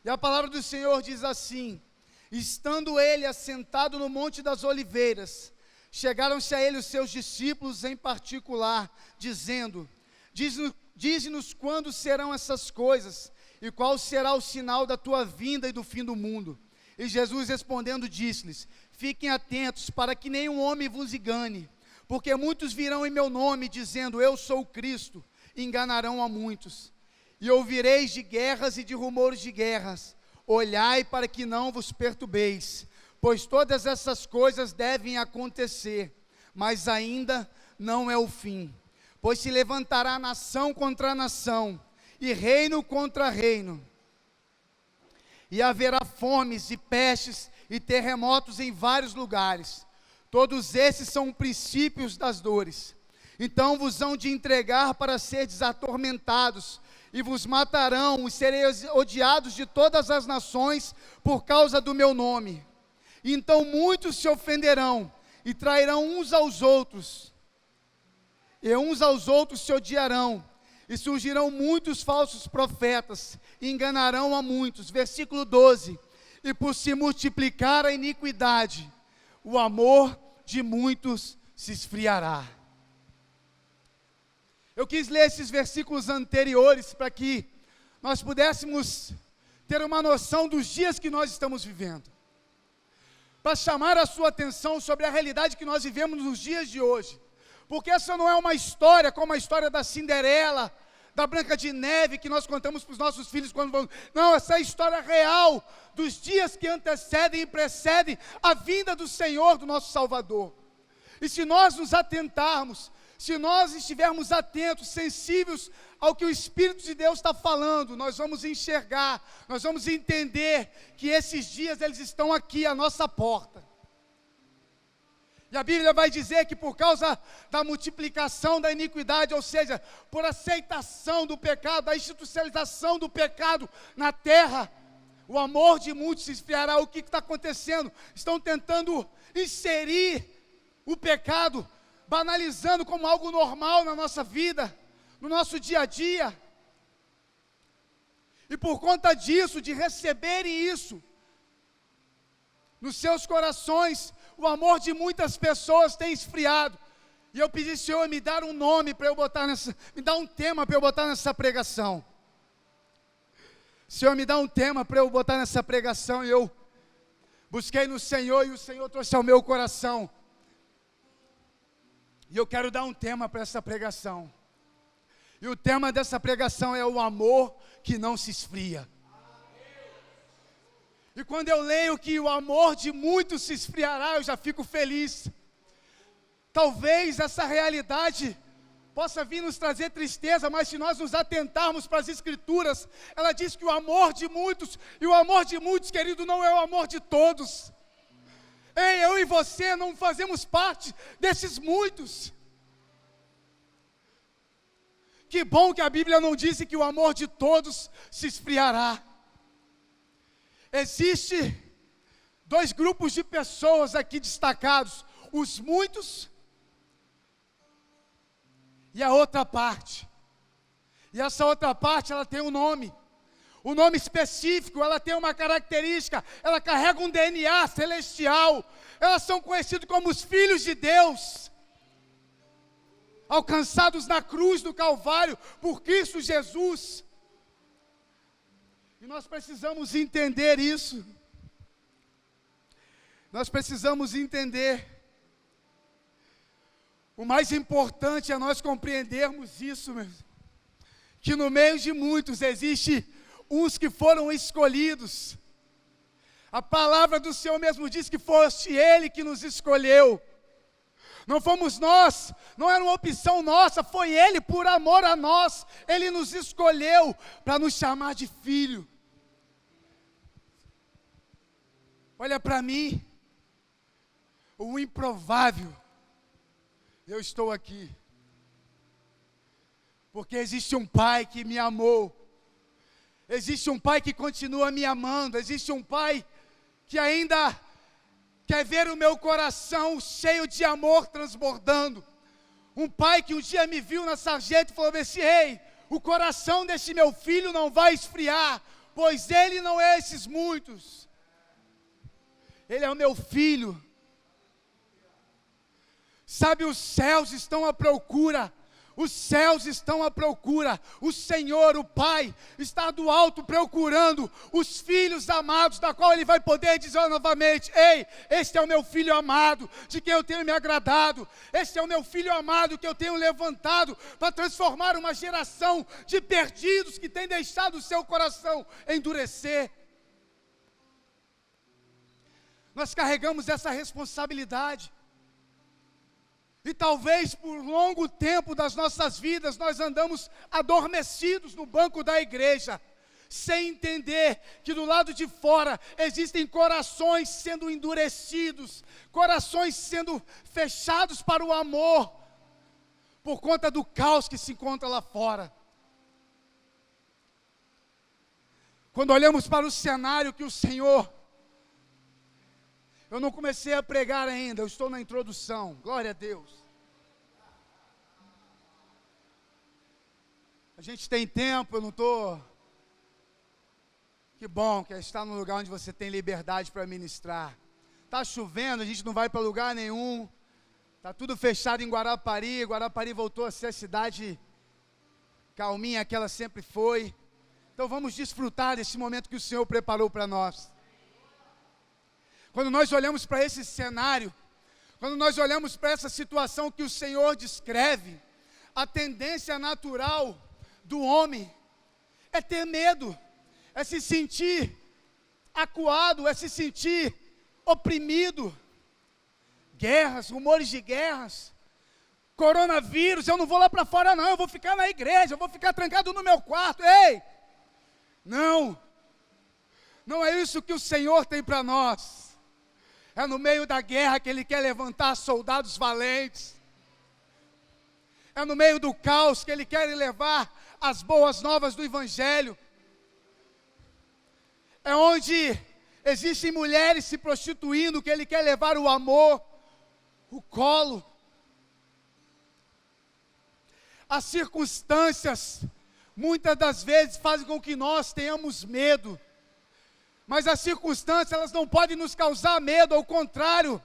E a palavra do Senhor diz assim: estando ele assentado no Monte das Oliveiras, chegaram-se a ele os seus discípulos em particular, dizendo: dize-nos quando serão essas coisas, e qual será o sinal da tua vinda e do fim do mundo. E Jesus respondendo disse-lhes: fiquem atentos para que nenhum homem vos engane, porque muitos virão em meu nome dizendo: eu sou o Cristo, e enganarão a muitos. E ouvireis de guerras e de rumores de guerras. Olhai para que não vos perturbeis, pois todas essas coisas devem acontecer, mas ainda não é o fim. Pois se levantará nação contra nação, e reino contra reino, e haverá fomes e pestes e terremotos em vários lugares. Todos esses são princípios das dores. Então vos hão de entregar para seres atormentados, e vos matarão, e sereis odiados de todas as nações por causa do meu nome. Então muitos se ofenderão, e trairão uns aos outros, e uns aos outros se odiarão, e surgirão muitos falsos profetas, e enganarão a muitos. Versículo 12, e por se multiplicar a iniquidade, o amor de muitos se esfriará. Eu quis ler esses versículos anteriores para que nós pudéssemos ter uma noção dos dias que nós estamos vivendo, para chamar a sua atenção sobre a realidade que nós vivemos nos dias de hoje, porque essa não é uma história como a história da Cinderela, da Branca de Neve, que nós contamos para os nossos filhos quando vamos. Não, essa é a história real dos dias que antecedem e precedem a vinda do Senhor, do nosso Salvador. E se nós nos atentarmos, se nós estivermos atentos, sensíveis ao que o Espírito de Deus está falando, nós vamos enxergar, nós vamos entender que esses dias eles estão aqui à nossa porta. E a Bíblia vai dizer que por causa da multiplicação da iniquidade, ou seja, por aceitação do pecado, da institucionalização do pecado na terra, o amor de muitos se esfriará. O que está acontecendo? Estão tentando inserir o pecado, banalizando como algo normal na nossa vida, no nosso dia a dia. E por conta disso, de receberem isso nos seus corações, o amor de muitas pessoas tem esfriado. E eu pedi, Senhor, me dar um nome para eu botar me dá um tema para eu botar nessa pregação. Senhor, me dá um tema para eu botar nessa pregação. E eu busquei no Senhor, e o Senhor trouxe ao meu coração. E eu quero dar um tema para essa pregação. E o tema dessa pregação é o amor que não se esfria. E quando eu leio que o amor de muitos se esfriará, eu já fico feliz. Talvez essa realidade possa vir nos trazer tristeza, mas se nós nos atentarmos para as Escrituras, ela diz que o amor de muitos, e o amor de muitos, querido, não é o amor de todos. Ei, eu e você não fazemos parte desses muitos. Que bom que a Bíblia não disse que o amor de todos se esfriará. Existem dois grupos de pessoas aqui destacados: os muitos e a outra parte. E essa outra parte, ela tem um nome. Um nome específico, ela tem uma característica, ela carrega um DNA celestial. Elas são conhecidos como os filhos de Deus, alcançados na cruz do Calvário por Cristo Jesus. E nós precisamos entender isso. Nós precisamos entender. O mais importante é nós compreendermos isso, mesmo. Que no meio de muitos existe uns que foram escolhidos. A palavra do Senhor mesmo diz que foste Ele que nos escolheu. Não fomos nós, não era uma opção nossa, foi Ele por amor a nós. Ele nos escolheu para nos chamar de filho. Olha para mim, o improvável, eu estou aqui, porque existe um Pai que me amou, existe um Pai que continua me amando, existe um Pai que ainda quer ver o meu coração cheio de amor transbordando, um Pai que um dia me viu na sarjeta e falou assim: ei, o coração desse meu filho não vai esfriar, pois ele não é esses muitos. Ele é o meu filho. Sabe, os céus estão à procura. Os céus estão à procura. O Senhor, o Pai, está do alto procurando os filhos amados, da qual Ele vai poder dizer novamente: ei, este é o meu filho amado, de quem eu tenho me agradado. Este é o meu filho amado, que eu tenho levantado para transformar uma geração de perdidos que tem deixado o seu coração endurecer. Nós carregamos essa responsabilidade. E talvez por longo tempo das nossas vidas nós andamos adormecidos no banco da igreja, sem entender que do lado de fora existem corações sendo endurecidos, corações sendo fechados para o amor, por conta do caos que se encontra lá fora. Quando olhamos para o cenário que o Senhor... Eu não comecei a pregar ainda, eu estou na introdução, glória a Deus. A gente tem tempo, eu não estou... Que bom que é estar num lugar onde você tem liberdade para ministrar. Está chovendo, a gente não vai para lugar nenhum. Está tudo fechado em Guarapari. Guarapari voltou a ser a cidade calminha que ela sempre foi. Então vamos desfrutar desse momento que o Senhor preparou para nós. Quando nós olhamos para esse cenário, quando nós olhamos para essa situação que o Senhor descreve, a tendência natural do homem é ter medo, é se sentir acuado, é se sentir oprimido. Guerras, rumores de guerras, coronavírus, eu não vou lá para fora não, eu vou ficar na igreja, eu vou ficar trancado no meu quarto. Ei, não é isso que o Senhor tem para nós. É no meio da guerra que Ele quer levantar soldados valentes. É no meio do caos que Ele quer levar as boas novas do Evangelho. É onde existem mulheres se prostituindo que Ele quer levar o amor, o colo. As circunstâncias, muitas das vezes, fazem com que nós tenhamos medo. Mas as circunstâncias, elas não podem nos causar medo, ao contrário.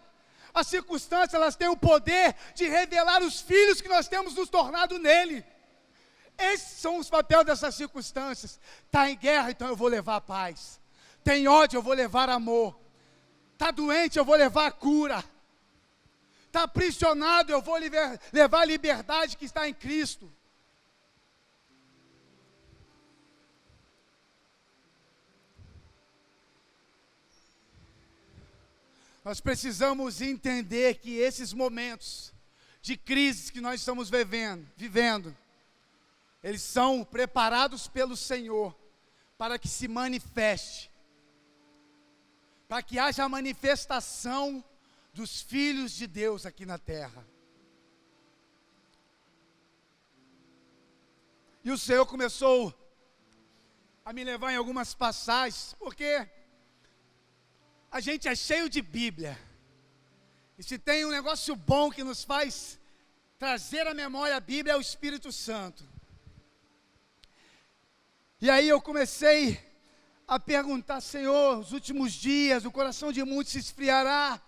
As circunstâncias, elas têm o poder de revelar os filhos que nós temos nos tornado nele. Esses são os papéis dessas circunstâncias. Está em guerra, então eu vou levar paz. Tem ódio, eu vou levar amor. Está doente, eu vou levar cura. Está aprisionado, eu vou levar a liberdade que está em Cristo. Nós precisamos entender que esses momentos de crise que nós estamos vivendo, eles são preparados pelo Senhor para que se manifeste, para que haja a manifestação dos filhos de Deus aqui na terra. E o Senhor começou a me levar em algumas passagens, porque a gente é cheio de Bíblia, e se tem um negócio bom que nos faz trazer à memória a Bíblia, é o Espírito Santo. E aí eu comecei a perguntar: Senhor, nos últimos dias o coração de muitos se esfriará.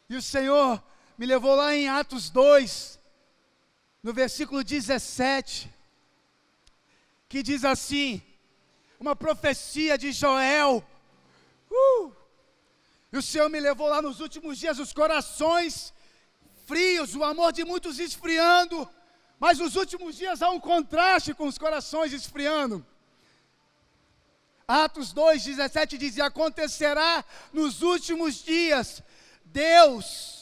E o Senhor me levou lá em Atos 2, no versículo 17, que diz assim, uma profecia de Joel. E o Senhor me levou lá nos últimos dias, os corações frios, o amor de muitos esfriando, mas nos últimos dias há um contraste com os corações esfriando. Atos 2:17 diz: e acontecerá nos últimos dias,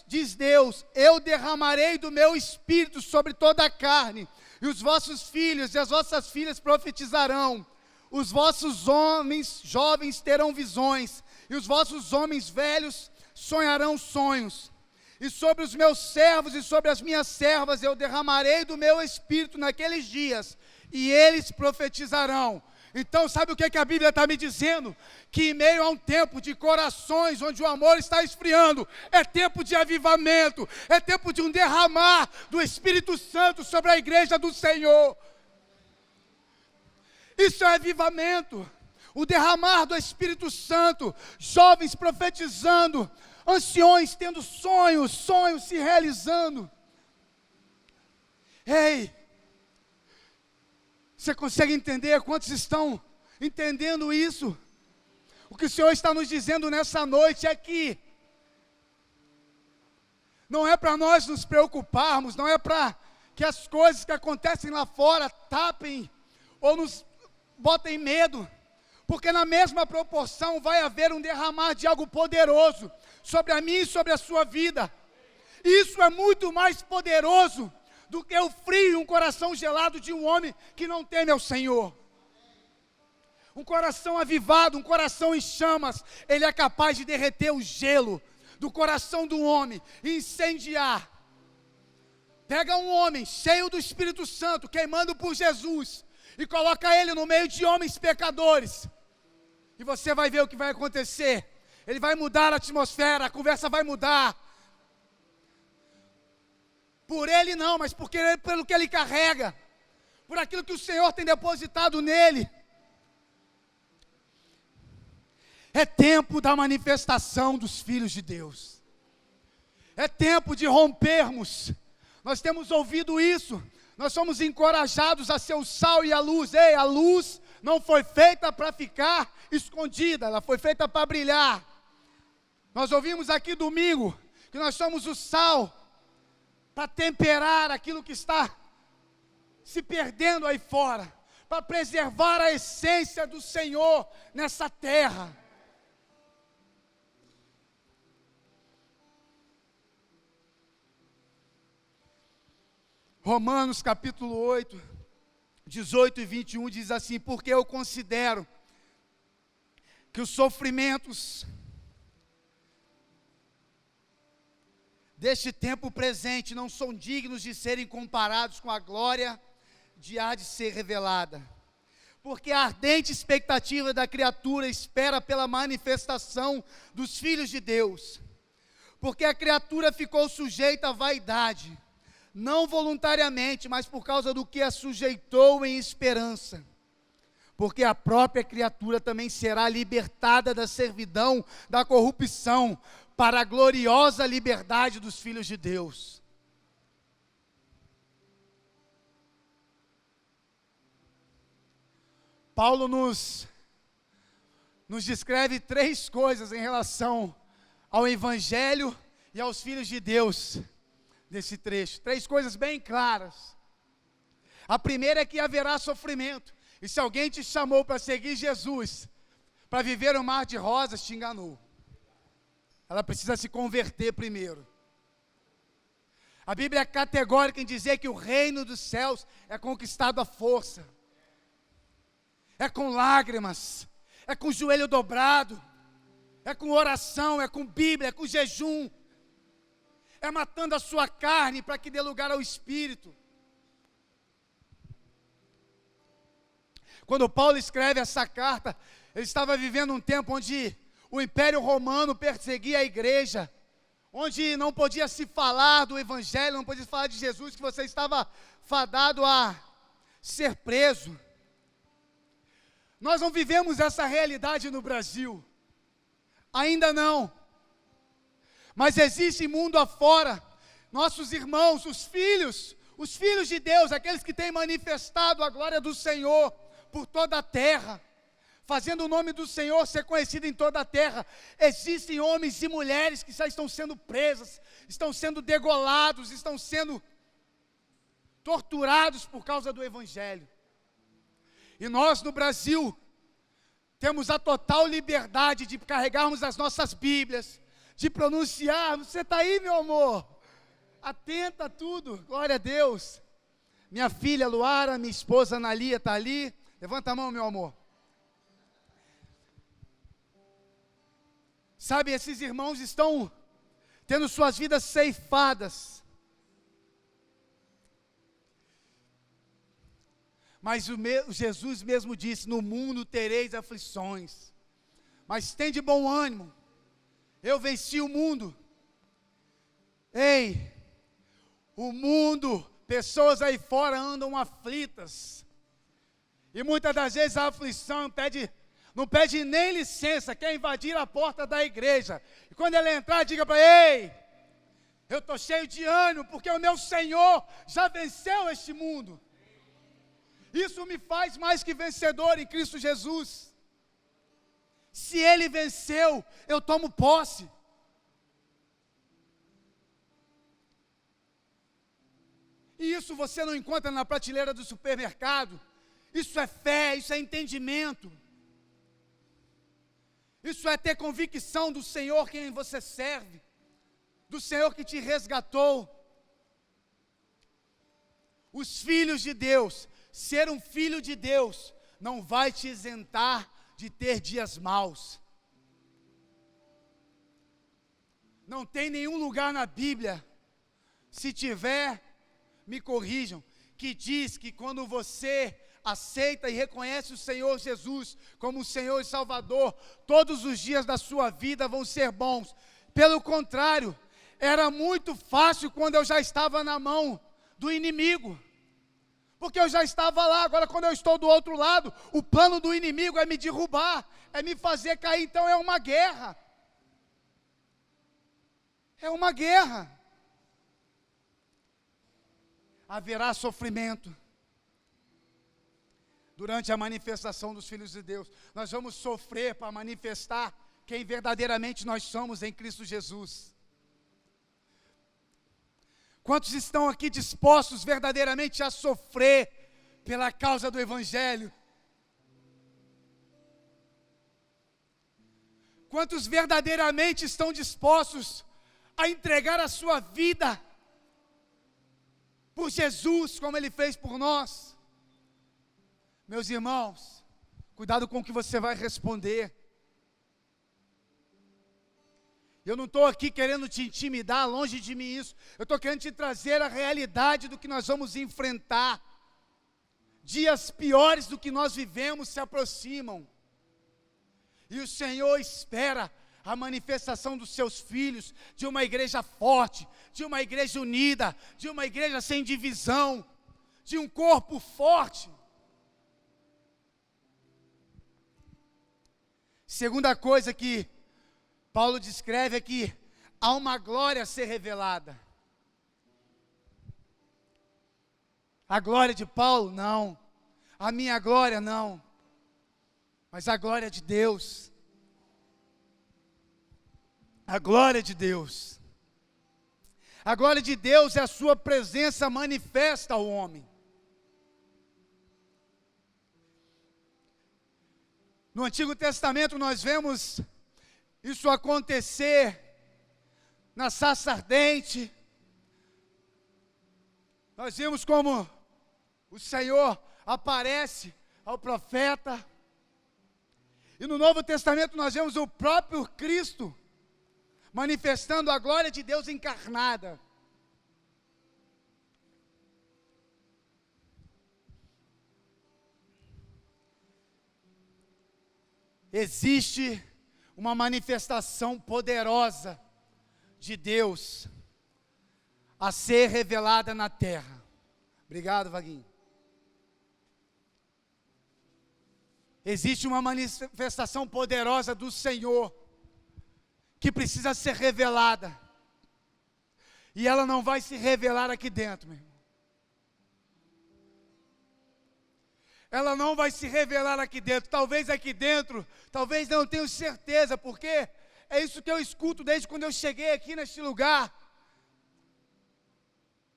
diz Deus, eu derramarei do meu espírito sobre toda a carne, e os vossos filhos e as vossas filhas profetizarão. Os vossos homens jovens terão visões, e os vossos homens velhos sonharão sonhos. E sobre os meus servos e sobre as minhas servas eu derramarei do meu espírito naqueles dias, e eles profetizarão. Então, sabe o que a Bíblia está me dizendo? Que em meio a um tempo de corações, onde o amor está esfriando, é tempo de avivamento, é tempo de um derramar do Espírito Santo sobre a igreja do Senhor. Isso é avivamento. O derramar do Espírito Santo, jovens profetizando, anciões tendo sonhos, sonhos se realizando. Ei, você consegue entender? Quantos estão entendendo isso? O que o Senhor está nos dizendo nessa noite é que não é para nós nos preocuparmos, não é para que as coisas que acontecem lá fora tapem ou nos botem medo, porque na mesma proporção vai haver um derramar de algo poderoso sobre a minha e sobre a sua vida. Isso é muito mais poderoso do que o frio e um coração gelado de um homem que não teme ao Senhor. Um coração avivado, um coração em chamas, ele é capaz de derreter o gelo do coração do homem e incendiar. Pega um homem cheio do Espírito Santo, queimando por Jesus, e coloca ele no meio de homens pecadores, e você vai ver o que vai acontecer. Ele vai mudar a atmosfera, a conversa vai mudar. Por ele não, mas pelo que ele carrega, por aquilo que o Senhor tem depositado nele. É tempo da manifestação dos filhos de Deus. É tempo de rompermos. Nós temos ouvido isso. Nós somos encorajados a ser o sal e a luz. Ei, a luz não foi feita para ficar escondida, ela foi feita para brilhar. Nós ouvimos aqui domingo que nós somos o sal para temperar aquilo que está se perdendo aí fora, para preservar a essência do Senhor nessa terra. Romanos capítulo 8, 18 e 21 diz assim: porque eu considero que os sofrimentos deste tempo presente não são dignos de serem comparados com a glória de há de ser revelada. Porque a ardente expectativa da criatura espera pela manifestação dos filhos de Deus. Porque a criatura ficou sujeita à vaidade, não voluntariamente, mas por causa do que a sujeitou em esperança. Porque a própria criatura também será libertada da servidão, da corrupção, para a gloriosa liberdade dos filhos de Deus. Paulo nos descreve três coisas em relação ao Evangelho e aos filhos de Deus, nesse trecho. Três coisas bem claras. A primeira é que haverá sofrimento. E se alguém te chamou para seguir Jesus, para viver um mar de rosas, te enganou. Ela precisa se converter primeiro. A Bíblia é categórica em dizer que o reino dos céus é conquistado à força. É com lágrimas, é com o joelho dobrado, é com oração, é com Bíblia, é com jejum. É matando a sua carne para que dê lugar ao Espírito. Quando Paulo escreve essa carta, ele estava vivendo um tempo onde o Império Romano perseguia a igreja, onde não podia se falar do Evangelho, não podia se falar de Jesus, que você estava fadado a ser preso. Nós não vivemos essa realidade no Brasil, ainda não, mas existe mundo afora, nossos irmãos, os filhos de Deus, aqueles que têm manifestado a glória do Senhor por toda a terra, fazendo o nome do Senhor ser conhecido em toda a terra. Existem homens e mulheres que já estão sendo presos, estão sendo degolados, estão sendo torturados por causa do Evangelho. E nós no Brasil temos a total liberdade de carregarmos as nossas Bíblias, de pronunciar. Você está aí, meu amor? Atenta a tudo, glória a Deus. Minha filha Luara, minha esposa Analia está ali. Levanta a mão, meu amor. Sabe, esses irmãos estão tendo suas vidas ceifadas. Mas Jesus mesmo disse: no mundo tereis aflições, mas tem de bom ânimo, eu venci o mundo. Ei, o mundo, pessoas aí fora andam aflitas, E muitas das vezes a aflição não pede nem licença, quer invadir a porta da igreja. E quando ela entrar, diga para ei, eu estou cheio de ânimo, porque o meu Senhor já venceu este mundo. Isso me faz mais que vencedor em Cristo Jesus. Se Ele venceu, eu tomo posse. E isso você não encontra na prateleira do supermercado. Isso é fé, isso é entendimento. Isso é ter convicção do Senhor quem você serve, do Senhor que te resgatou. Os filhos de Deus, ser um filho de Deus, não vai te isentar de ter dias maus. Não tem nenhum lugar na Bíblia, se tiver, me corrijam, que diz que quando você aceita e reconhece o Senhor Jesus como o Senhor e Salvador, todos os dias da sua vida vão ser bons. Pelo contrário, era muito fácil quando eu já estava na mão do inimigo, porque eu já estava lá. Agora quando eu estou do outro lado, o plano do inimigo é me derrubar, é me fazer cair. Então é uma guerra. É uma guerra. Haverá sofrimento durante a manifestação dos filhos de Deus. Nós vamos sofrer para manifestar quem verdadeiramente nós somos em Cristo Jesus. Quantos estão aqui dispostos verdadeiramente a sofrer pela causa do Evangelho? Quantos verdadeiramente estão dispostos a entregar a sua vida por Jesus, como Ele fez por nós? Meus irmãos, cuidado com o que você vai responder. Eu não estou aqui querendo te intimidar, longe de mim isso. Eu estou querendo te trazer a realidade do que nós vamos enfrentar. Dias piores do que nós vivemos se aproximam. E o Senhor espera a manifestação dos seus filhos, de uma igreja forte, de uma igreja unida, de uma igreja sem divisão, de um corpo forte. Segunda coisa que Paulo descreve é que há uma glória a ser revelada. A glória de Paulo, não. A minha glória, não. Mas a glória de Deus. A glória de Deus. A glória de Deus é a sua presença manifesta ao homem. No Antigo Testamento nós vemos isso acontecer na sarça ardente. Nós vimos como o Senhor aparece ao profeta. E no Novo Testamento nós vemos o próprio Cristo manifestando a glória de Deus encarnada. Existe uma manifestação poderosa de Deus a ser revelada na terra. Obrigado, Vaguinho. Existe uma manifestação poderosa do Senhor que precisa ser revelada. E ela não vai se revelar aqui dentro, meu irmão. Ela não vai se revelar aqui dentro. Talvez aqui dentro, talvez não tenho certeza, porque é isso que eu escuto desde quando eu cheguei aqui neste lugar.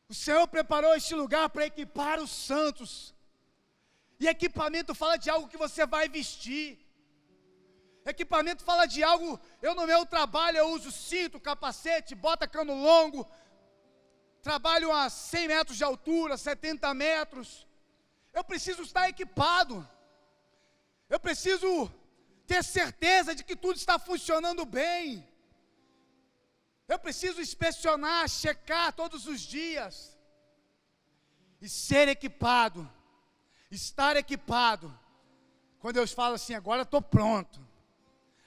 O Senhor preparou este lugar para equipar os santos. E equipamento fala de algo que você vai vestir. Equipamento fala de algo, eu no meu trabalho eu uso cinto, capacete, bota cano longo. Trabalho a 100 metros de altura, 70 metros. Eu preciso estar equipado. Eu preciso ter certeza de que tudo está funcionando bem. Eu preciso inspecionar, checar todos os dias. E ser equipado, estar equipado, quando eu falo assim, agora estou pronto.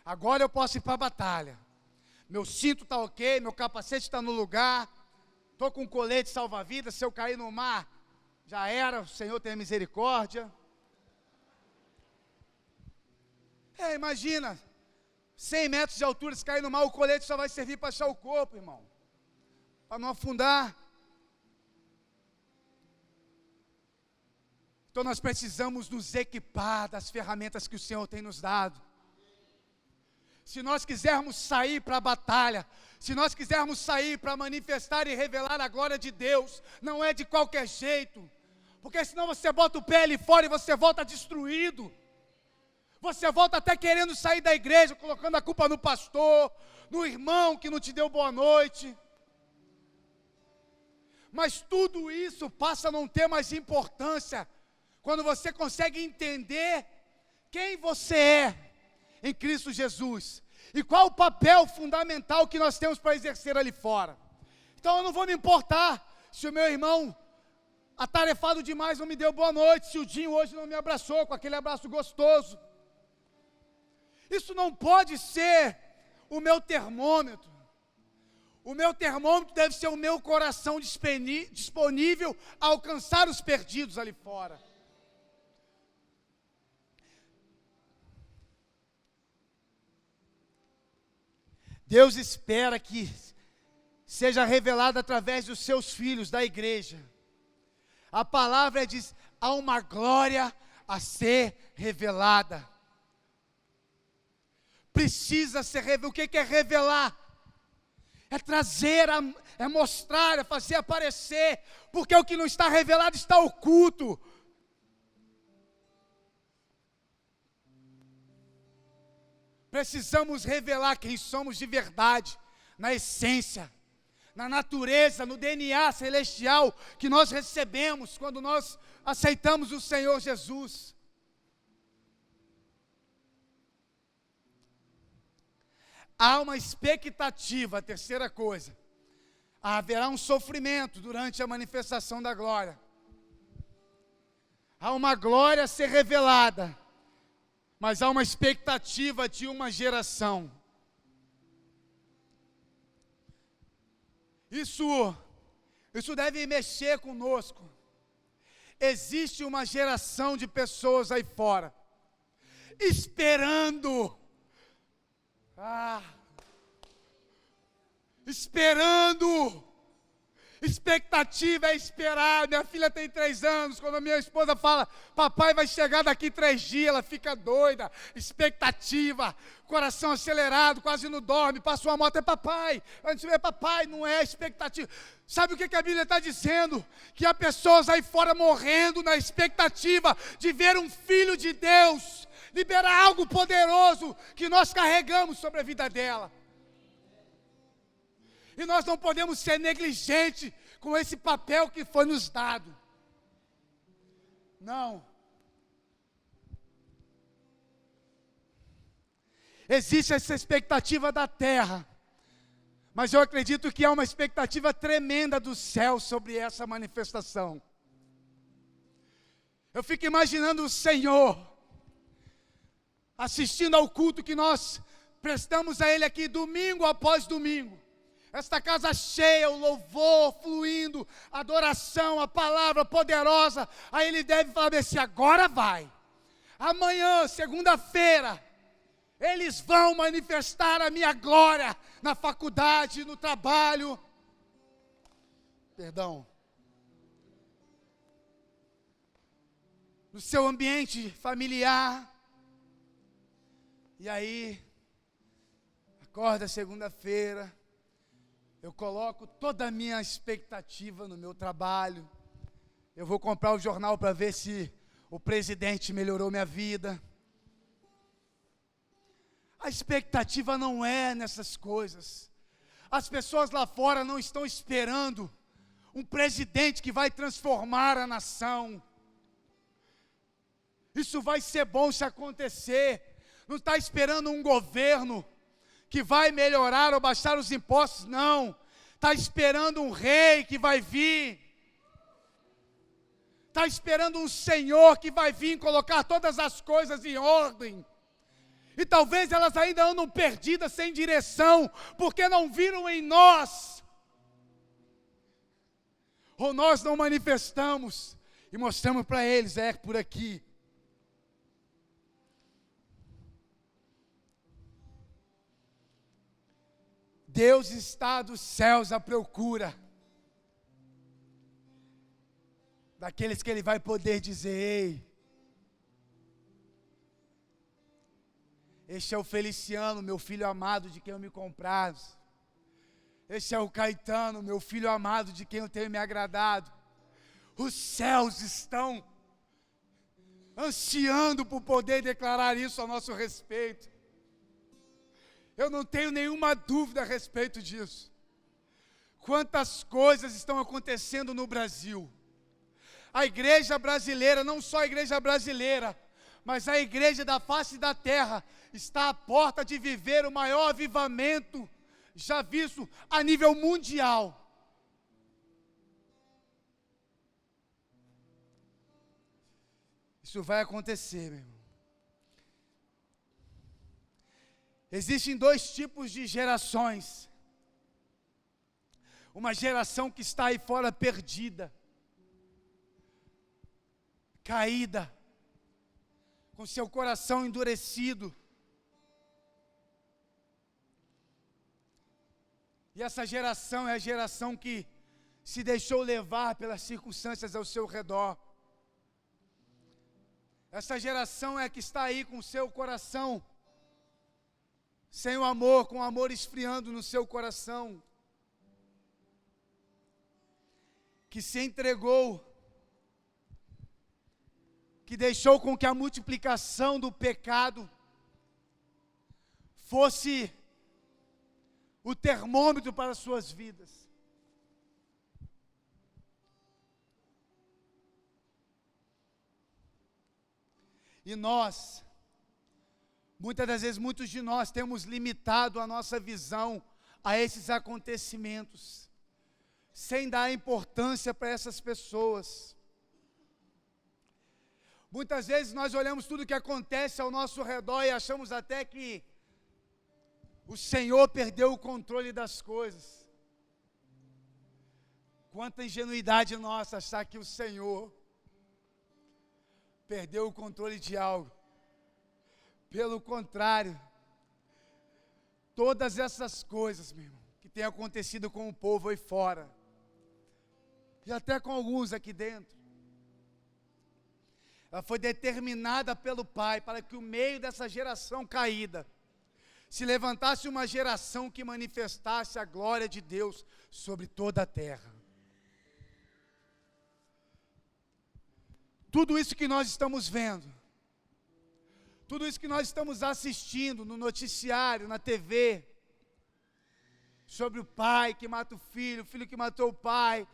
Agora eu posso ir para a batalha. Meu cinto está ok, meu capacete está no lugar. Estou com colete salva-vidas, se eu cair no mar, já era, o Senhor tem misericórdia. Imagina, 100 metros de altura, se cair no mar, o colete só vai servir para achar o corpo, irmão. Para não afundar. Então nós precisamos nos equipar das ferramentas que o Senhor tem nos dado. Se nós quisermos sair para a batalha, se nós quisermos sair para manifestar e revelar a glória de Deus, não é de qualquer jeito, porque senão você bota o pé ali fora e você volta destruído. Você volta até querendo sair da igreja, colocando a culpa no pastor, no irmão que não te deu boa noite. Mas tudo isso passa a não ter mais importância quando você consegue entender quem você é em Cristo Jesus e qual o papel fundamental que nós temos para exercer ali fora. Então eu não vou me importar se o meu irmão, atarefado demais, não me deu boa noite, se o Dinho hoje não me abraçou com aquele abraço gostoso. Isso não pode ser o meu termômetro. O meu termômetro deve ser o meu coração disponível a alcançar os perdidos ali fora. Deus espera que seja revelado através dos seus filhos, da igreja. A palavra diz, há uma glória a ser revelada. Precisa ser revelado. O que é revelar? É trazer, é mostrar, é fazer aparecer, porque o que não está revelado está oculto. Precisamos revelar quem somos de verdade, na essência, na natureza, no DNA celestial que nós recebemos quando nós aceitamos o Senhor Jesus. Há uma expectativa, a terceira coisa, haverá um sofrimento durante a manifestação da glória. Há uma glória a ser revelada, mas há uma expectativa de uma geração. Isso deve mexer conosco. Existe uma geração de pessoas aí fora, esperando, expectativa é esperar. Minha filha tem 3 anos, quando a minha esposa fala, papai vai chegar daqui 3 dias, ela fica doida, expectativa, coração acelerado, quase não dorme, passa uma moto, é papai, a gente vê papai, não é expectativa. Sabe o que a Bíblia está dizendo? Que há pessoas aí fora morrendo na expectativa de ver um filho de Deus liberar algo poderoso que nós carregamos sobre a vida dela. E nós não podemos ser negligentes com esse papel que foi nos dado. Não. Existe essa expectativa da terra, mas eu acredito que há uma expectativa tremenda do céu sobre essa manifestação. Eu fico imaginando o Senhor assistindo ao culto que nós prestamos a Ele aqui domingo após domingo. Esta casa cheia, o louvor fluindo, a adoração, a palavra poderosa. Aí Ele deve falar assim, agora vai. Amanhã, segunda-feira, eles vão manifestar a minha glória na faculdade, no trabalho. No seu ambiente familiar. E aí, acorda segunda-feira, eu coloco toda a minha expectativa no meu trabalho. Eu vou comprar o jornal para ver se o presidente melhorou minha vida. A expectativa não é nessas coisas. As pessoas lá fora não estão esperando um presidente que vai transformar a nação. Isso vai ser bom se acontecer. Não está esperando um governo que vai melhorar ou baixar os impostos, não. Está esperando um rei que vai vir. Está esperando um Senhor que vai vir colocar todas as coisas em ordem. E talvez elas ainda andam perdidas, sem direção, porque não viram em nós. Ou nós não manifestamos e mostramos para eles, é por aqui. Deus está dos céus à procura daqueles que Ele vai poder dizer: ei, este é o Feliciano, meu filho amado, de quem eu me comprazo. Este é o Caetano, meu filho amado, de quem eu tenho me agradado. Os céus estão ansiando por poder declarar isso a nosso respeito. Eu não tenho nenhuma dúvida a respeito disso. Quantas coisas estão acontecendo no Brasil. A igreja brasileira, não só a igreja brasileira, mas a igreja da face da terra, está à porta de viver o maior avivamento já visto a nível mundial. Isso vai acontecer, meu irmão. Existem dois tipos de gerações. Uma geração que está aí fora perdida, caída, com seu coração endurecido. E essa geração é a geração que se deixou levar pelas circunstâncias ao seu redor. Essa geração é a que está aí com o seu coração sem o amor, com o amor esfriando no seu coração, que se entregou, que deixou com que a multiplicação do pecado fosse o termômetro para as suas vidas. E nós, muitas das vezes, muitos de nós temos limitado a nossa visão a esses acontecimentos, sem dar importância para essas pessoas. Muitas vezes nós olhamos tudo o que acontece ao nosso redor e achamos até que o Senhor perdeu o controle das coisas. Quanta ingenuidade nossa achar que o Senhor perdeu o controle de algo. Pelo contrário, todas essas coisas, meu irmão, que têm acontecido com o povo aí fora, e até com alguns aqui dentro, ela foi determinada pelo Pai para que o meio dessa geração caída se levantasse uma geração que manifestasse a glória de Deus sobre toda a terra. Tudo isso que nós estamos vendo, tudo isso que nós estamos assistindo no noticiário, na TV, sobre o pai que mata o filho que matou o pai,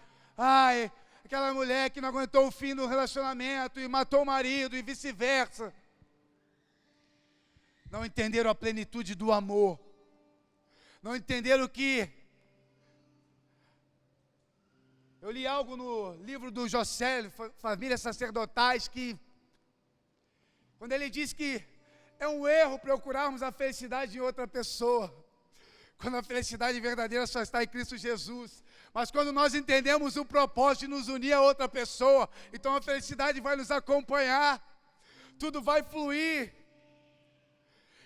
aquela mulher que não aguentou o fim do relacionamento e matou o marido e vice-versa. Não entenderam a plenitude do amor, não entenderam que... Eu li algo no livro do Josélio, Famílias Sacerdotais, que quando ele diz que é um erro procurarmos a felicidade em outra pessoa, quando a felicidade verdadeira só está em Cristo Jesus. Mas quando nós entendemos o propósito de nos unir a outra pessoa, então a felicidade vai nos acompanhar, tudo vai fluir.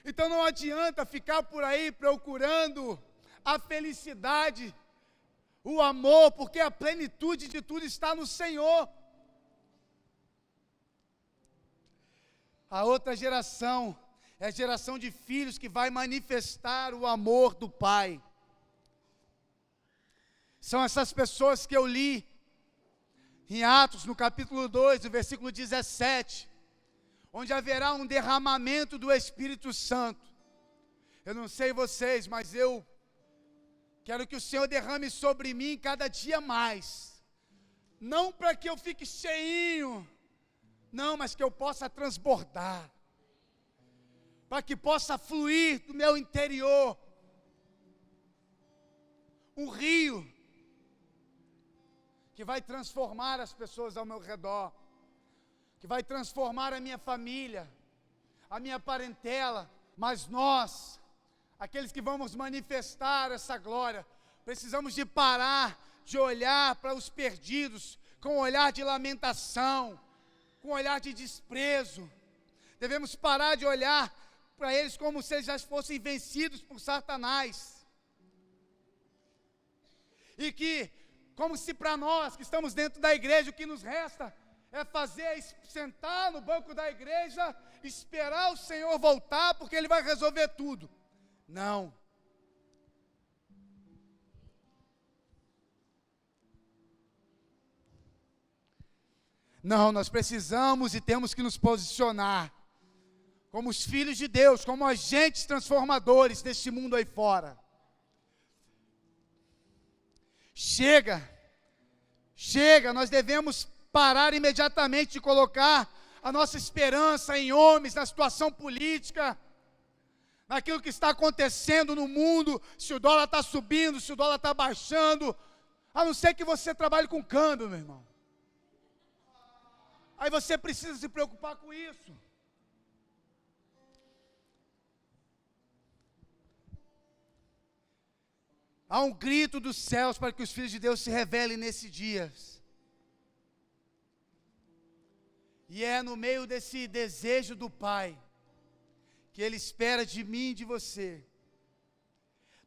Então não adianta ficar por aí procurando a felicidade, o amor, porque a plenitude de tudo está no Senhor. A outra geração é a geração de filhos que vai manifestar o amor do Pai. São essas pessoas que eu li em Atos, no capítulo 2, no versículo 17, onde haverá um derramamento do Espírito Santo. Eu não sei vocês, mas eu quero que o Senhor derrame sobre mim cada dia mais. Não para que eu fique cheinho, não, mas que eu possa transbordar. Para que possa fluir do meu interior um rio que vai transformar as pessoas ao meu redor, que vai transformar a minha família, a minha parentela. Mas nós, aqueles que vamos manifestar essa glória, precisamos de parar de olhar para os perdidos com um olhar de lamentação, com um olhar de desprezo. Devemos parar de olhar para eles como se eles já fossem vencidos por Satanás. E que, como se para nós que estamos dentro da igreja, o que nos resta é sentar no banco da igreja, esperar o Senhor voltar, porque Ele vai resolver tudo. Não. Não, nós precisamos e temos que nos posicionar como os filhos de Deus, como agentes transformadores deste mundo aí fora. Chega, nós devemos parar imediatamente de colocar a nossa esperança em homens, na situação política, naquilo que está acontecendo no mundo, se o dólar está subindo, se o dólar está baixando, a não ser que você trabalhe com câmbio, meu irmão. Aí você precisa se preocupar com isso. Há um grito dos céus para que os filhos de Deus se revelem nesses dias. E é no meio desse desejo do Pai, que Ele espera de mim e de você.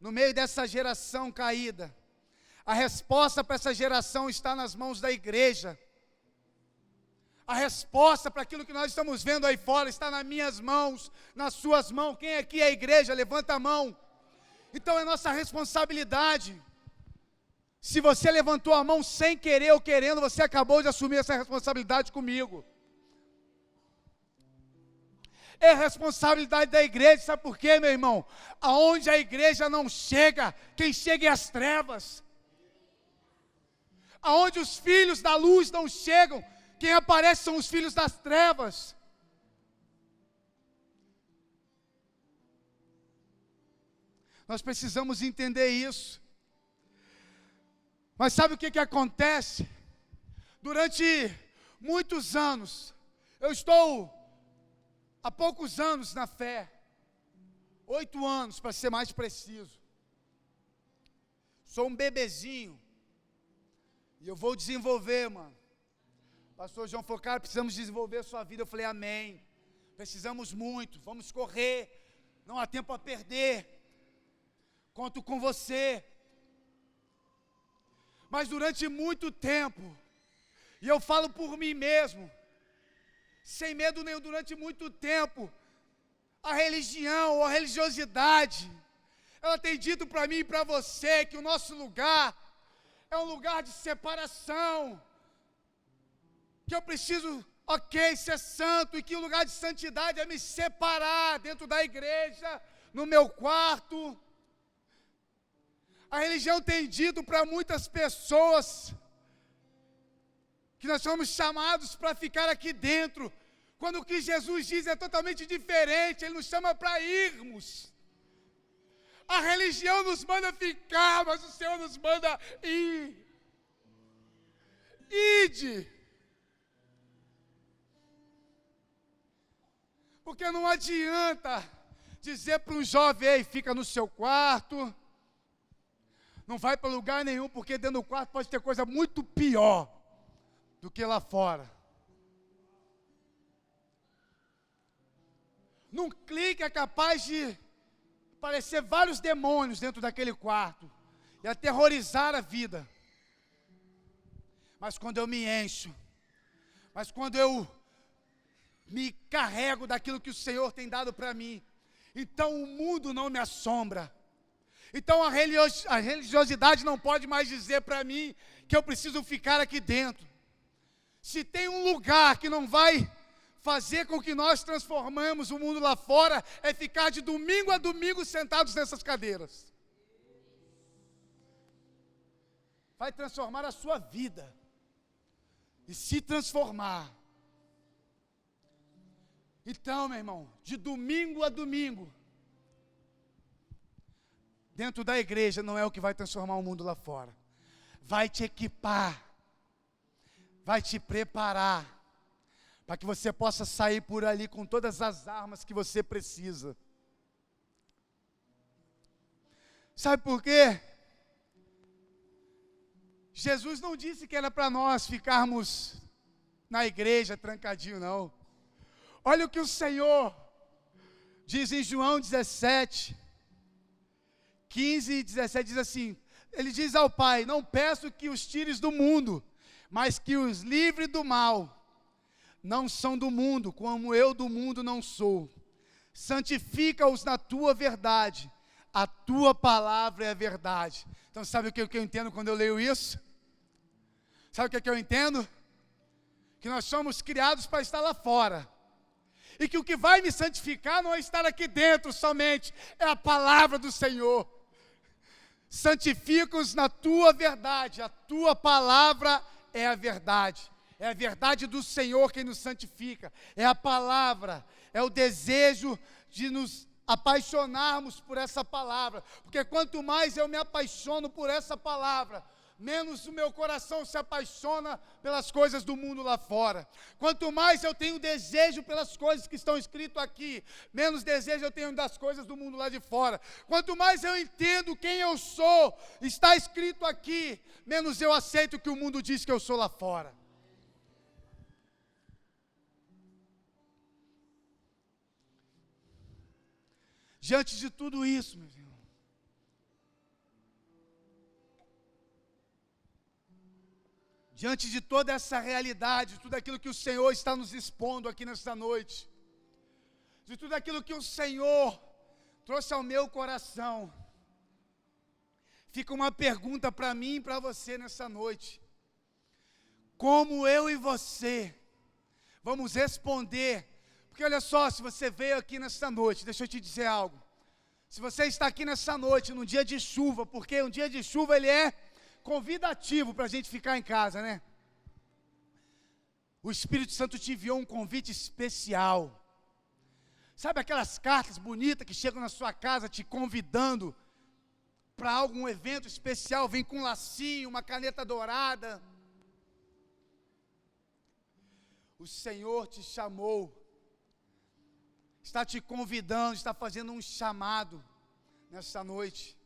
No meio dessa geração caída, a resposta para essa geração está nas mãos da igreja. A resposta para aquilo que nós estamos vendo aí fora está nas minhas mãos, nas suas mãos. Quem aqui é a igreja? Levanta a mão. Então é nossa responsabilidade. Se você levantou a mão sem querer ou querendo, você acabou de assumir essa responsabilidade comigo. É responsabilidade da igreja, sabe por quê, meu irmão? Aonde a igreja não chega, quem chega é as trevas. Aonde os filhos da luz não chegam, quem aparece são os filhos das trevas. Nós precisamos entender isso. Mas sabe o que acontece? Durante muitos anos, eu estou há poucos anos na fé, 8 anos para ser mais preciso. Sou um bebezinho, e eu vou desenvolver, mano. Pastor João falou, cara, precisamos desenvolver a sua vida. Eu falei, amém. Precisamos muito, vamos correr, não há tempo a perder. Conto com você. Mas durante muito tempo, e eu falo por mim mesmo, sem medo nenhum, durante muito tempo, a religião ou a religiosidade, ela tem dito para mim e para você que o nosso lugar é um lugar de separação, que eu preciso, ser santo, e que o lugar de santidade é me separar dentro da igreja, no meu quarto. A religião tem dito para muitas pessoas que nós somos chamados para ficar aqui dentro, quando o que Jesus diz é totalmente diferente. Ele nos chama para irmos. A religião nos manda ficar, mas o Senhor nos manda ir. Ide. Porque não adianta dizer para um jovem, ei, fica no seu quarto, não vai para lugar nenhum, porque dentro do quarto pode ter coisa muito pior do que lá fora. Num clique é capaz de aparecer vários demônios dentro daquele quarto e aterrorizar a vida. Mas quando eu me encho, mas quando eu me carrego daquilo que o Senhor tem dado para mim, então o mundo não me assombra. Então a religiosidade não pode mais dizer para mim que eu preciso ficar aqui dentro. Se tem um lugar que não vai fazer com que nós transformemos o mundo lá fora, é ficar de domingo a domingo sentados nessas cadeiras. Vai transformar a sua vida. E se transformar. Então, meu irmão, de domingo a domingo, dentro da igreja não é o que vai transformar o mundo lá fora. Vai te equipar, vai te preparar, para que você possa sair por ali com todas as armas que você precisa. Sabe por quê? Jesus não disse que era para nós ficarmos na igreja trancadinho, não. Olha o que o Senhor diz em João 17, 15 e 17, diz assim, ele diz ao Pai: não peço que os tires do mundo, mas que os livre do mal. Não são do mundo, como eu do mundo não sou. Santifica-os na tua verdade, a tua palavra é a verdade. Então sabe o que eu entendo quando eu leio isso? Sabe o que eu entendo? Que nós somos criados para estar lá fora. E que o que vai me santificar não é estar aqui dentro somente, é a palavra do Senhor. Santifica-os na tua verdade, a tua palavra é a verdade. É a verdade do Senhor quem nos santifica. É a palavra, é o desejo de nos apaixonarmos por essa palavra. Porque quanto mais eu me apaixono por essa palavra, menos o meu coração se apaixona pelas coisas do mundo lá fora. Quanto mais eu tenho desejo pelas coisas que estão escritas aqui, menos desejo eu tenho das coisas do mundo lá de fora. Quanto mais eu entendo quem eu sou, está escrito aqui, menos eu aceito o que o mundo diz que eu sou lá fora. Diante de tudo isso, meus irmãos, diante de toda essa realidade, tudo aquilo que o Senhor está nos expondo aqui nesta noite, de tudo aquilo que o Senhor trouxe ao meu coração, fica uma pergunta para mim e para você nessa noite: como eu e você vamos responder? Porque olha só, se você veio aqui nessa noite, deixa eu te dizer algo. Se você está aqui nessa noite, num dia de chuva, porque um dia de chuva ele é convidativo para a gente ficar em casa, né? O Espírito Santo te enviou um convite especial. Sabe aquelas cartas bonitas que chegam na sua casa te convidando para algum evento especial? Vem com um lacinho, uma caneta dourada. O Senhor te chamou, está te convidando, está fazendo um chamado nessa noite.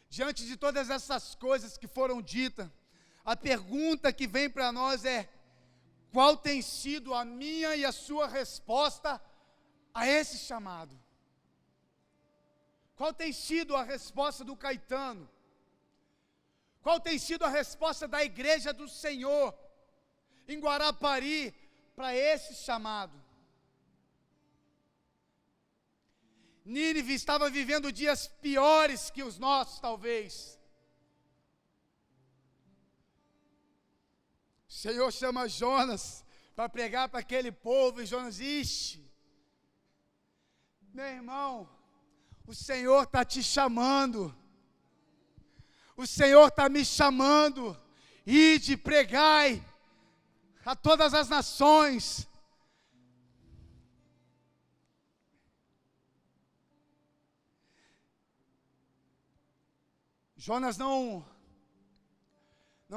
Diante de todas essas coisas que foram ditas, a pergunta que vem para nós é: qual tem sido a minha e a sua resposta a esse chamado? Qual tem sido a resposta do Caetano? Qual tem sido a resposta da igreja do Senhor em Guarapari para esse chamado? Nínive estava vivendo dias piores que os nossos, talvez. O Senhor chama Jonas para pregar para aquele povo, e Jonas: ixi, meu irmão, o Senhor está te chamando, o Senhor está me chamando, ide, pregai a todas as nações. Jonas não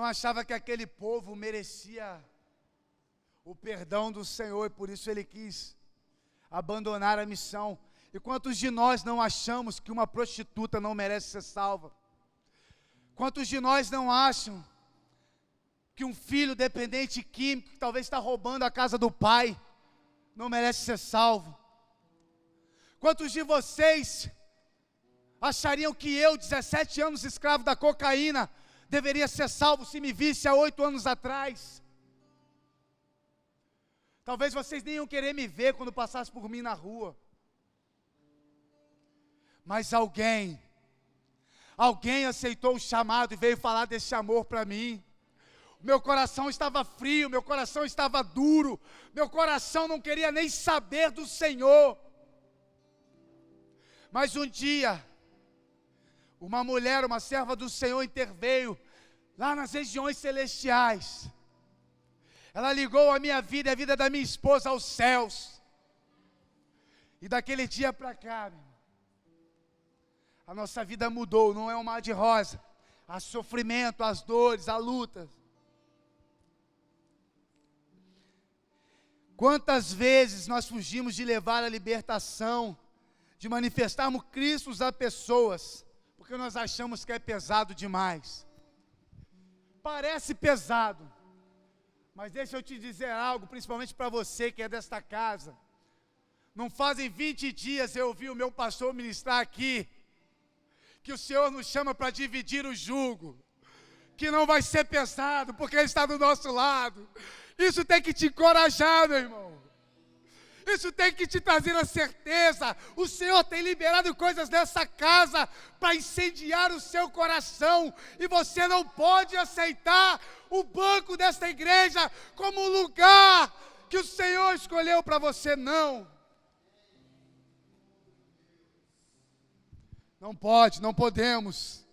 achava que aquele povo merecia o perdão do Senhor, e por isso ele quis abandonar a missão. E quantos de nós não achamos que uma prostituta não merece ser salva? Quantos de nós não acham que um filho dependente químico, que talvez está roubando a casa do pai, não merece ser salvo? Quantos de vocês achariam que eu, 17 anos escravo da cocaína, deveria ser salvo se me visse há 8 anos atrás? Talvez vocês nem iam querer me ver quando passasse por mim na rua. Mas alguém aceitou o chamado e veio falar desse amor para mim. Meu coração estava frio, meu coração estava duro, meu coração não queria nem saber do Senhor. Mas um dia, uma mulher, uma serva do Senhor, interveio lá nas regiões celestiais. Ela ligou a minha vida e a vida da minha esposa aos céus. E daquele dia para cá, a nossa vida mudou. Não é um mar de rosa. Há sofrimento, as dores, a luta. Quantas vezes nós fugimos de levar a libertação, de manifestarmos Cristo a pessoas, porque nós achamos que é pesado demais. Parece pesado, mas deixa eu te dizer algo, principalmente para você que é desta casa. Não fazem 20 dias eu ouvi o meu pastor ministrar aqui, que o Senhor nos chama para dividir o jugo, que não vai ser pesado, porque Ele está do nosso lado. Isso tem que te encorajar, meu irmão. Isso tem que te trazer a certeza. O Senhor tem liberado coisas nessa casa para incendiar o seu coração. E você não pode aceitar o banco desta igreja como um lugar que o Senhor escolheu para você, não. Não pode, não podemos.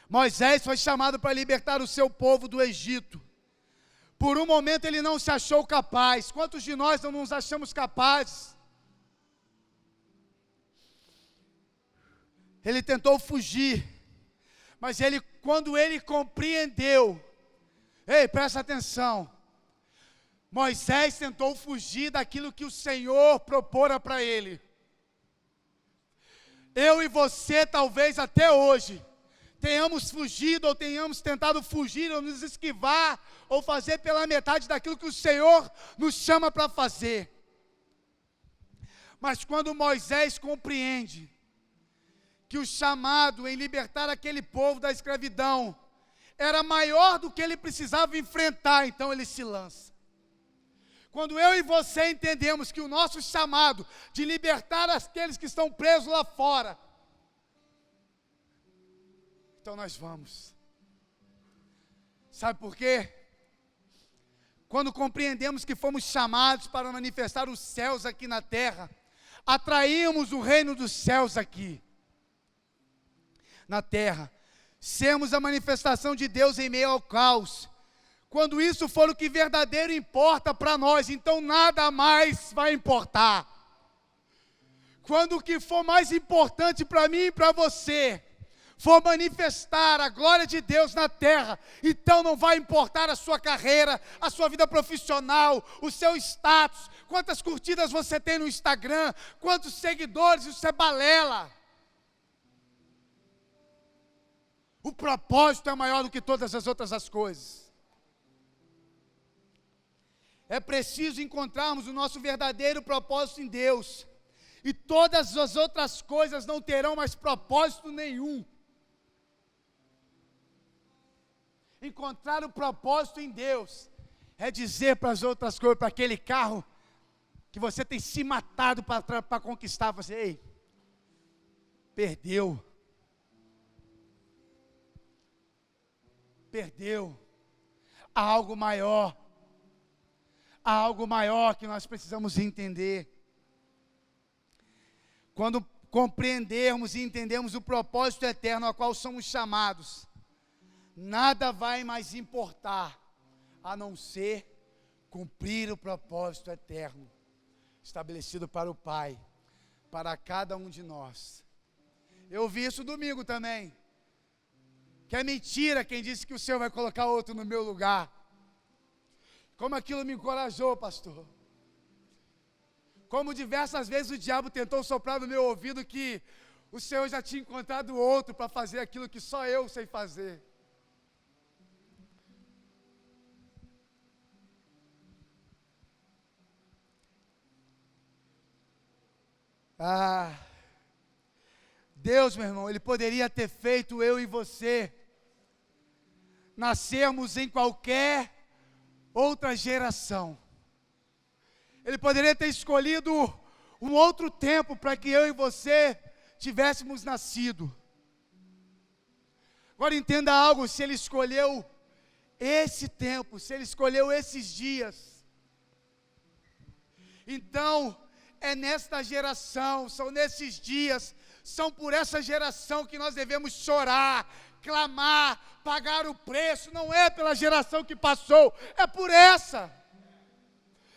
Moisés foi chamado para libertar o seu povo do Egito. Por um momento ele não se achou capaz. Quantos de nós não nos achamos capazes? Ele tentou fugir, mas quando ele compreendeu, ei, presta atenção, Moisés tentou fugir daquilo que o Senhor propora para ele. Eu e você, talvez até hoje, tenhamos fugido ou tenhamos tentado fugir ou nos esquivar ou fazer pela metade daquilo que o Senhor nos chama para fazer. Mas quando Moisés compreende que o chamado em libertar aquele povo da escravidão era maior do que ele precisava enfrentar, então ele se lança. Quando eu e você entendemos que o nosso chamado de libertar aqueles que estão presos lá fora, então nós vamos. Sabe por quê? Quando compreendemos que fomos chamados para manifestar os céus aqui na terra, atraímos o reino dos céus aqui na terra, sermos a manifestação de Deus em meio ao caos. Quando isso for o que verdadeiro importa para nós, então nada mais vai importar. Quando o que for mais importante para mim e para você for manifestar a glória de Deus na terra, então não vai importar a sua carreira, a sua vida profissional, o seu status, quantas curtidas você tem no Instagram, quantos seguidores você balela. O propósito é maior do que todas as outras coisas. É preciso encontrarmos o nosso verdadeiro propósito em Deus, e todas as outras coisas não terão mais propósito nenhum. Encontrar o propósito em Deus é dizer para as outras coisas, para aquele carro que você tem se matado para conquistar, você, ei, perdeu. Há algo maior. Há algo maior que nós precisamos entender. Quando compreendermos e entendermos o propósito eterno ao qual somos chamados, nada vai mais importar, a não ser cumprir o propósito eterno, estabelecido para o Pai, para cada um de nós. Eu ouvi isso domingo também, que é mentira quem disse que o Senhor vai colocar outro no meu lugar. Como aquilo me encorajou, pastor. Como diversas vezes o diabo tentou soprar no meu ouvido que o Senhor já tinha encontrado outro para fazer aquilo que só eu sei fazer. Deus, meu irmão, Ele poderia ter feito eu e você nascermos em qualquer outra geração. Ele poderia ter escolhido um outro tempo para que eu e você tivéssemos nascido. Agora entenda algo, se Ele escolheu esse tempo, se Ele escolheu esses dias, então é nesta geração, são nesses dias, são por essa geração que nós devemos chorar, clamar, pagar o preço. Não é pela geração que passou, é por essa.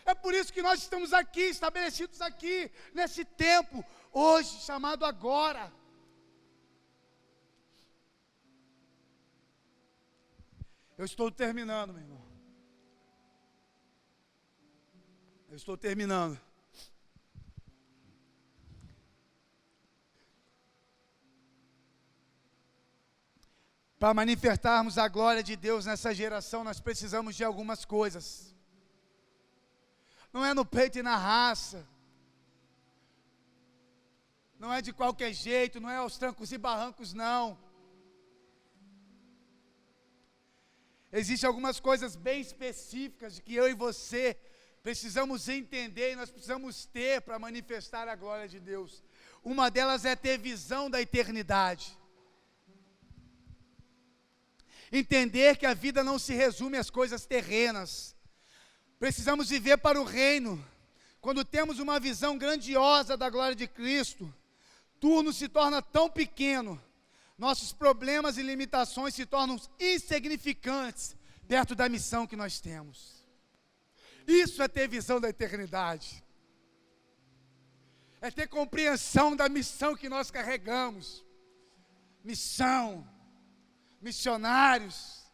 É por isso que nós estamos aqui, estabelecidos aqui, nesse tempo, hoje, chamado agora. Eu estou terminando, meu irmão. Eu estou terminando. Para manifestarmos a glória de Deus nessa geração, nós precisamos de algumas coisas. Não é no peito e na raça. não é de qualquer jeito, não é aos trancos e barrancos, não. Existem algumas coisas bem específicas de que eu e você precisamos entender e nós precisamos ter para manifestar a glória de Deus. Uma delas é ter visão da eternidade. Entender que a vida não se resume às coisas terrenas. Precisamos viver para o reino. Quando temos uma visão grandiosa da glória de Cristo, tudo se torna tão pequeno, nossos problemas e limitações se tornam insignificantes perto da missão que nós temos. Isso é ter visão da eternidade. É ter compreensão da missão que nós carregamos. Missão, missionários.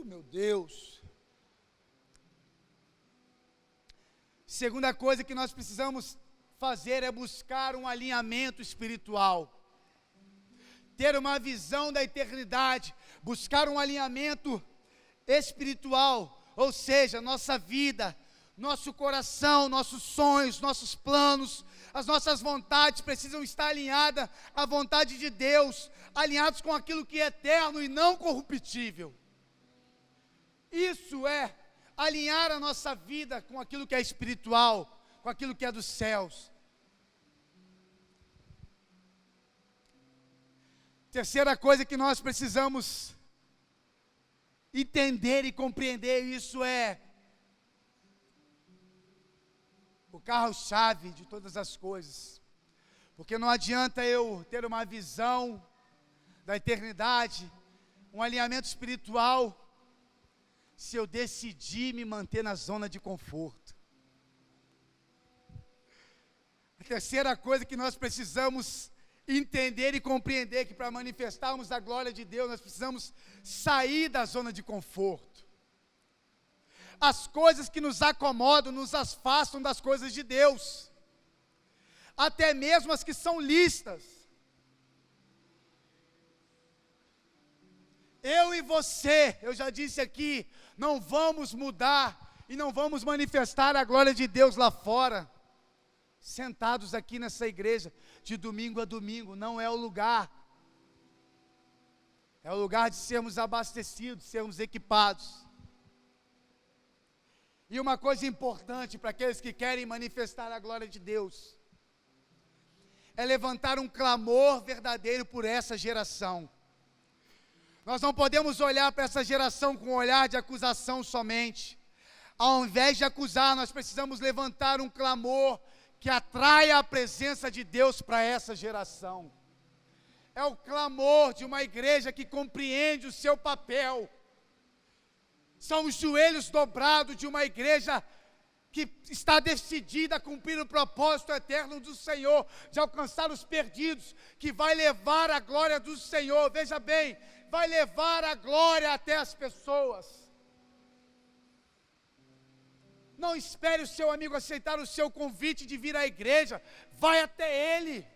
Meu Deus. Segunda coisa que nós precisamos fazer é buscar um alinhamento espiritual. Ter uma visão da eternidade, buscar um alinhamento espiritual, ou seja, nossa vida, nosso coração, nossos sonhos, nossos planos, as nossas vontades precisam estar alinhadas à vontade de Deus, alinhados com aquilo que é eterno e não corruptível. Isso é alinhar a nossa vida com aquilo que é espiritual, com aquilo que é dos céus. Terceira coisa que nós precisamos entender e compreender, isso é o carro-chave de todas as coisas. Porque não adianta eu ter uma visão da eternidade, um alinhamento espiritual, se eu decidir me manter na zona de conforto. A terceira coisa que nós precisamos entender e compreender, que para manifestarmos a glória de Deus, nós precisamos sair da zona de conforto. As coisas que nos acomodam, nos afastam das coisas de Deus. Até mesmo as que são listas. Eu e você, eu já disse aqui, não vamos mudar e não vamos manifestar a glória de Deus lá fora, sentados aqui nessa igreja, de domingo a domingo. Não é o lugar. É o lugar de sermos abastecidos, sermos equipados. E uma coisa importante para aqueles que querem manifestar a glória de Deus, é levantar um clamor verdadeiro por essa geração. Nós não podemos olhar para essa geração com um olhar de acusação somente. Ao invés de acusar, nós precisamos levantar um clamor que atraia a presença de Deus para essa geração. É o clamor de uma igreja que compreende o seu papel. São os joelhos dobrados de uma igreja que está decidida a cumprir o propósito eterno do Senhor, de alcançar os perdidos, que vai levar a glória do Senhor. Veja bem, vai levar a glória até as pessoas. Não espere o seu amigo aceitar o seu convite de vir à igreja. Vai até ele.